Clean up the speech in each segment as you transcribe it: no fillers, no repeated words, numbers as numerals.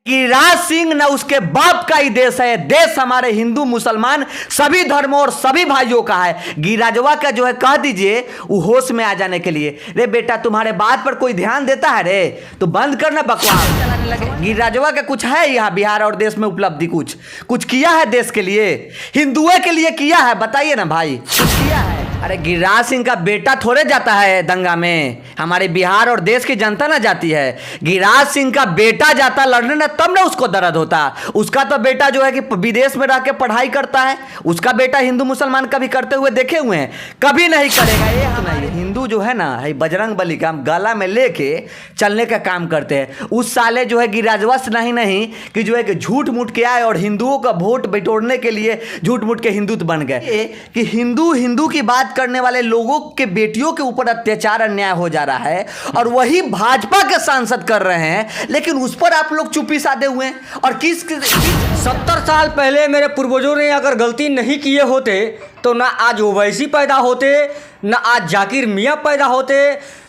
गिरिराज सिंह न उसके बाप का ही देश है। देश हमारे हिंदू मुसलमान सभी धर्मों और सभी भाइयों का है। गिरिराजवा का जो है कह दीजिए वो होश में आ जाने के लिए। रे बेटा तुम्हारे बात पर कोई ध्यान देता है रे तो बंद करना बकवास चलाने लगे। गिरिराजवा का कुछ है यहाँ बिहार और देश में उपलब्धि, कुछ किया है देश के लिए, हिंदुओं के लिए किया है? बताइए ना भाई, कुछ किया है? अरे गिरिराज सिंह का बेटा थोड़े जाता है दंगा में, हमारे बिहार और देश की जनता ना जाती है। गिरिराज सिंह का बेटा जाता लड़ने ना तब ना उसको दर्द होता। उसका तो बेटा जो है कि विदेश में रह के पढ़ाई करता है, उसका बेटा हिंदू मुसलमान कभी करते हुए देखे हुए हैं? कभी नहीं करेगा। ये नहीं, हिंदू जो है ना बजरंग बली का गला में लेके चलने का काम करते हैं। उस साले जो है गिरिराजवा से नहीं कि जो है कि झूठ मूठ के आए और हिंदुओं का वोट बटोरने के लिए झूठ मूठ के हिंदुत्व बन गए कि हिंदू की बात करने वाले लोगों के बेटियों के ऊपर अत्याचार अन्याय हो जा रहा है और वही भाजपा के सांसद कर रहे हैं, लेकिन उस पर आप लोग चुप्पी साधे हुए हैं। और 70 साल पहले मेरे पूर्वजों ने अगर गलती नहीं किए होते तो ना आज ओवैसी पैदा होते, ना आज जाकिर मियाँ पैदा होते,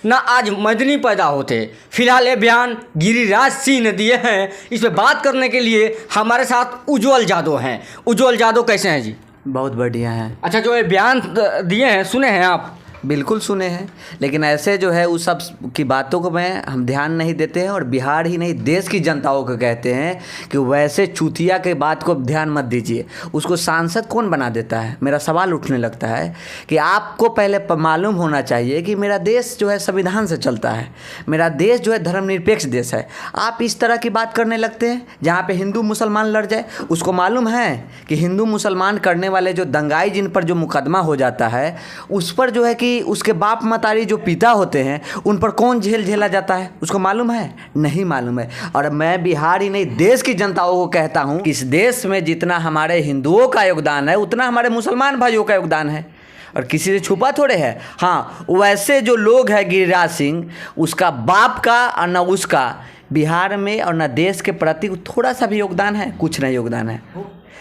ना आज मदनी पैदा होते। फिलहाल ये बयान गिरिराज सिंह ने दिए हैं। इस पर बात करने के लिए हमारे साथ उज्जवल यादव हैं। उज्जवल यादव कैसे हैं जी? बहुत बढ़िया है। अच्छा, जो ये बयान दिए हैं सुने हैं आप? बिल्कुल सुने हैं, लेकिन ऐसे जो है उस सब की बातों को हम ध्यान नहीं देते हैं और बिहार ही नहीं देश की जनताओं को कहते हैं कि वैसे चूतिया के बात को ध्यान मत दीजिए। उसको सांसद कौन बना देता है? मेरा सवाल उठने लगता है कि आपको पहले मालूम होना चाहिए कि मेरा देश जो है संविधान से चलता है, मेरा देश जो है धर्मनिरपेक्ष देश है। आप इस तरह की बात करने लगते हैं जहाँ पे हिंदू मुसलमान लड़ जाए। उसको मालूम है कि हिंदू मुसलमान करने वाले जो दंगाई जिन पर जो मुकदमा हो जाता है उस पर जो है कि उसके बाप मतारी जो पिता होते हैं उन पर कौन झेल झेला जाता है? उसको मालूम है? नहीं मालूम है। और मैं बिहार ही नहीं देश की जनताओं को कहता हूं कि इस देश में जितना हमारे हिंदुओं का योगदान है उतना हमारे मुसलमान भाइयों का योगदान है और किसी से छुपा थोड़े है। हाँ, वैसे जो लोग हैं गिरिराज सिंह, उसका बाप का और न उसका बिहार में और न देश के प्रति थोड़ा सा भी योगदान है? कुछ नहीं योगदान है।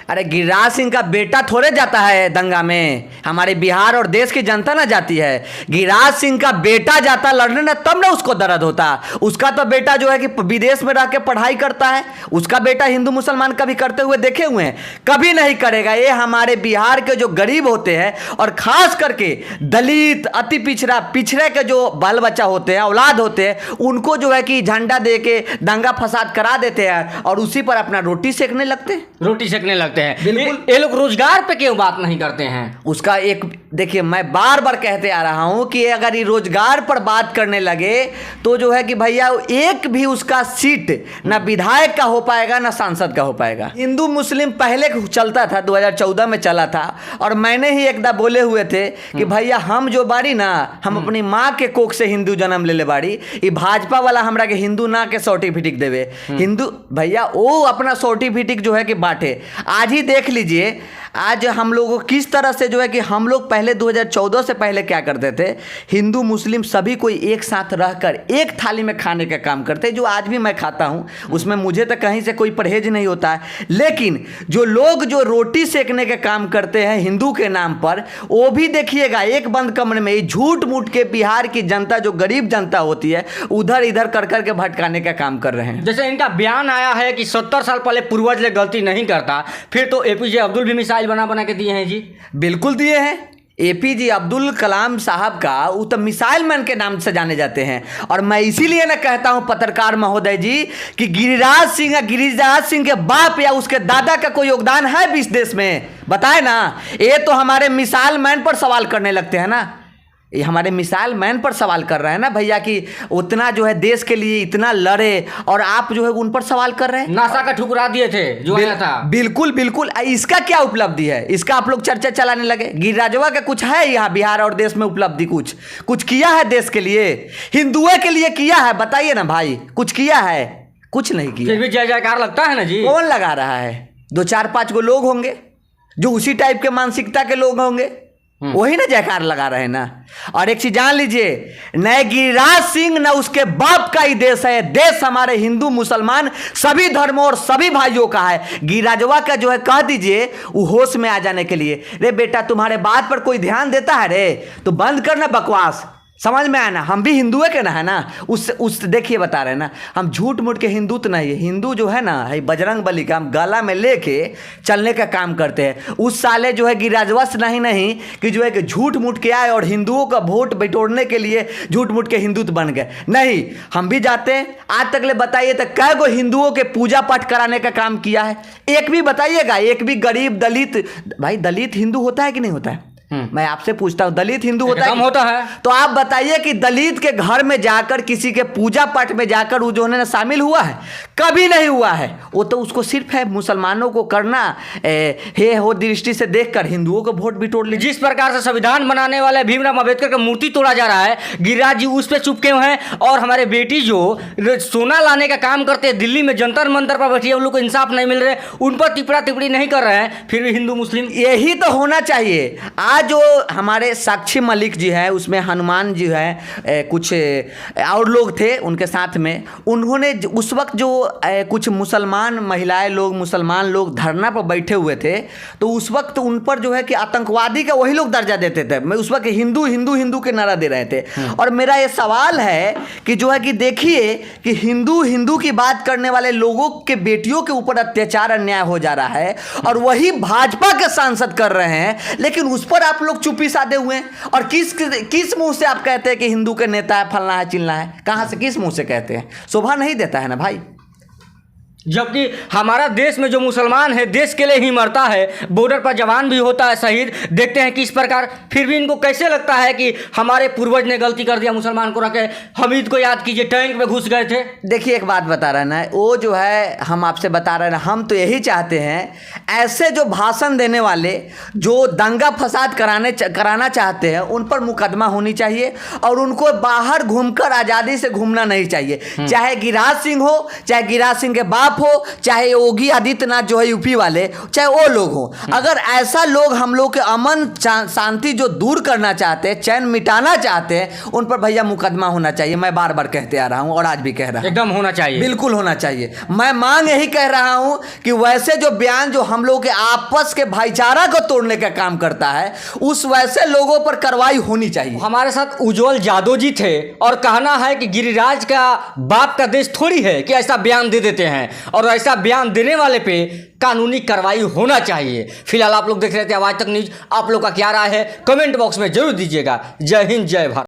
अरे गिरिराज सिंह का बेटा थोड़े जाता है दंगा में, हमारे बिहार और देश की जनता ना जाती है। गिरिराज सिंह का बेटा जाता लड़ने ना तब ना उसको दर्द होता। उसका तो बेटा जो है कि विदेश में रह के पढ़ाई करता है, उसका बेटा हिंदू मुसलमान कभी करते हुए देखे हुए हैं? कभी नहीं करेगा। ये हमारे बिहार के जो गरीब होते हैं और खास करके दलित अति पिछड़े के जो बाल बच्चा होते हैं, औलाद होते हैं, उनको जो है कि झंडा दे के दंगा फसाद करा देते हैं और उसी पर अपना रोटी सेकने लगते हैं। रोटी सेकने लगते हैं। बिल्कुल। ये लोग रोजगार पे क्यों बात नहीं करते हैं? उसका एक देखिए, मैं बार बार कहते आ रहा हूं कि अगर ये रोजगार पर बात करने लगे तो जो है कि भैया एक भी उसका सीट ना विधायक का हो पाएगा ना सांसद का हो पाएगा। हिंदू मुस्लिम पहले चलता था, 2014 में चला था और मैंने ही एकदा बोले हुए थे कि भैया हम जो बाड़ी ना, हम अपनी माँ के कोख से हिंदू जन्म ले बाड़ी, ये भाजपा वाला हमरा के हिंदू ना के सर्टिफिकेट देवे। हिंदू भैया वो अपना सर्टिफिकेट जो है कि बांटे। आज ही देख लीजिए आज हम लोगों को किस तरह से जो है कि हम लोग पहले 2014 से पहले क्या करते थे, हिंदू मुस्लिम सभी कोई एक साथ रहकर एक थाली में खाने का काम करते, जो आज भी मैं खाता हूं, उसमें मुझे तो कहीं से कोई परहेज नहीं होता है। लेकिन जो लोग जो रोटी सेकने के काम करते हैं हिंदू के नाम पर, वो भी देखिएगा एक बंद कमरे में झूठ मूठ के बिहार की जनता जो गरीब जनता होती है उधर इधर कर करके भटकाने का काम कर रहे हैं। जैसे इनका बयान आया है कि 70 साल पहले पूर्वज गलती नहीं करता, फिर तो एपीजे अब्दुल भी मिसाइल बना के दिए हैं जी। बिल्कुल दिए हैं। एपीजे अब्दुल कलाम साहब का वो तो मिसाइल मैन के नाम से जाने जाते हैं। और मैं इसीलिए ना कहता हूं पत्रकार महोदय जी कि गिरिराज सिंह के बाप या उसके दादा का कोई योगदान है भी इस देश में? बताए ना। ये तो हमारे मिसाइल मैन पर सवाल करने लगते हैं ना, ये हमारे मिसाइल मैन पर सवाल कर रहे हैं ना भैया कि उतना जो है देश के लिए इतना लड़े और आप जो है उन पर सवाल कर रहे हैं। नासा का ठुकरा दिए थे जो आया था। बिल्कुल बिल्कुल। इसका क्या उपलब्धि है? इसका आप लोग चर्चा चलाने लगे। गिरिराजवा का कुछ है यहाँ बिहार और देश में उपलब्धि? कुछ किया है देश के लिए, हिंदुओं के लिए किया है? बताइए ना भाई, कुछ किया है? कुछ नहीं किया। फिर भी जय जयकार लगता है ना जी। कौन लगा रहा है? 2-4-5 गो लोग होंगे जो उसी टाइप के मानसिकता के लोग होंगे, वही ना जयकार लगा रहे हैं ना। और एक चीज जान लीजिए, न गिरिराज सिंह न उसके बाप का ही देश है। देश हमारे हिंदू मुसलमान सभी धर्मों और सभी भाइयों का है। गिरिराजवा का जो है कह दीजिए वो होश में आ जाने के लिए। रे बेटा तुम्हारे बात पर कोई ध्यान देता है रे तो बंद करना बकवास समझ में आया ना, हम भी हिंदू के ना है ना, उस देखिए बता रहे हैं ना, हम झूठ मूठ के हिंदू तो नहीं है, हिंदू जो है ना है बजरंग बली का हम गला में लेके चलने का काम करते हैं। उस साले जो है गिरिराजवश नहीं कि जो है कि झूठ मूठ के आए और हिंदुओं का वोट बटोरने के लिए झूठ मूठ के हिंदू बन गए। नहीं, हम भी जाते हैं। आज तक ले बताइए तो कै गो हिंदुओं के पूजा पाठ कराने का काम किया है? एक भी बताइएगा, एक भी गरीब दलित, भाई दलित हिंदू होता है कि नहीं होता है? मैं आपसे पूछता हूं, दलित हिंदू होता है? होता है। तो आप बताइए कि दलित के घर में जाकर किसी के पूजा पाठ में जाकर वो जो है शामिल हुआ है? कभी नहीं हुआ है। वो तो उसको सिर्फ है मुसलमानों को करना हे हो दृष्टि से देखकर हिंदुओं को वोट बिटोर ली। जिस प्रकार से संविधान बनाने वाले भीमराव अम्बेडकर का मूर्ति तोड़ा जा रहा है, गिरिराज जी उस पर चुपके हुए हैं, और हमारे बेटी जो सोना लाने का काम करते हैं दिल्ली में जंतर मंतर पर बैठी है, उन लोग को इंसाफ नहीं मिल रहे, उन पर टिपड़ा टिप्पणी नहीं कर रहे हैं, फिर भी हिंदू मुस्लिम। यही तो होना चाहिए। आज जो हमारे साक्षी मलिक जी है, उसमें हनुमान जी है, कुछ और लोग थे उनके साथ में, उन्होंने उस वक्त जो कुछ मुसलमान महिलाएं लोग, मुसलमान लोग धरना पर बैठे हुए थे, तो उस वक्त उन पर जो है कि आतंकवादी का वही लोग दर्जा देते थे। मैं उस वक्त हिंदू हिंदू हिंदू के नारा दे रहे थे। और मेरा ये सवाल है कि जो है कि देखिए कि हिंदू हिंदू की बात करने वाले लोगों के बेटियों के ऊपर अत्याचार अन्याय हो जा रहा है, और वही भाजपा के सांसद कर रहे हैं, लेकिन उस पर आप लोग चुप्पी साधे हुए हैं। और किस मुंह से आप कहते हैं कि हिंदू के नेता है, फलना है, चिलना है? कहां से, किस मुंह से कहते हैं? शोभा नहीं देता है ना भाई। जबकि हमारा देश में जो मुसलमान है देश के लिए ही मरता है, बॉर्डर पर जवान भी होता है शहीद, देखते हैं किस प्रकार, फिर भी इनको कैसे लगता है कि हमारे पूर्वज ने गलती कर दिया, मुसलमान को रखे। हमीद को याद कीजिए, टैंक में घुस गए थे। देखिए एक बात बता रहे ना, वो जो है हम आपसे बता रहे हैं, हम तो यही चाहते हैं ऐसे जो भाषण देने वाले, जो दंगा फसाद कराना चाहते हैं, उन पर मुकदमा होनी चाहिए, और उनको बाहर घूमकर आज़ादी से घूमना नहीं चाहिए। चाहे गिरिराज सिंह हो, चाहे गिरिराज सिंह के बाप हो, चाहे योगी आदित्यनाथ जो है यूपी वाले, चाहे वो लोग हो, अगर ऐसा लोग हम लोग के अमन शांति जो दूर करना चाहते हैं, चैन मिटाना चाहते हैं, उन पर भैया मुकदमा होना चाहिए। मैं बार बार कहते आ रहा हूं और आज भी कह रहा हूं, एकदम होना चाहिए, बिल्कुल होना चाहिए। मैं मांग यही कह रहा हूं कि वैसे जो बयान जो हम लोग के आपस के भाईचारा को तोड़ने का काम करता है, उस वैसे लोगों पर कार्रवाई होनी चाहिए। हमारे साथ उज्जवल जादव जी थे, और कहना है कि गिरिराज का बाप का देश थोड़ी है कि ऐसा बयान दे देते हैं, और ऐसा बयान देने वाले पे कानूनी कार्रवाई होना चाहिए। फिलहाल आप लोग देख रहे थे आवाज तक न्यूज। आप लोग का क्या राय है कमेंट बॉक्स में जरूर दीजिएगा। जय हिंद, जय भारत।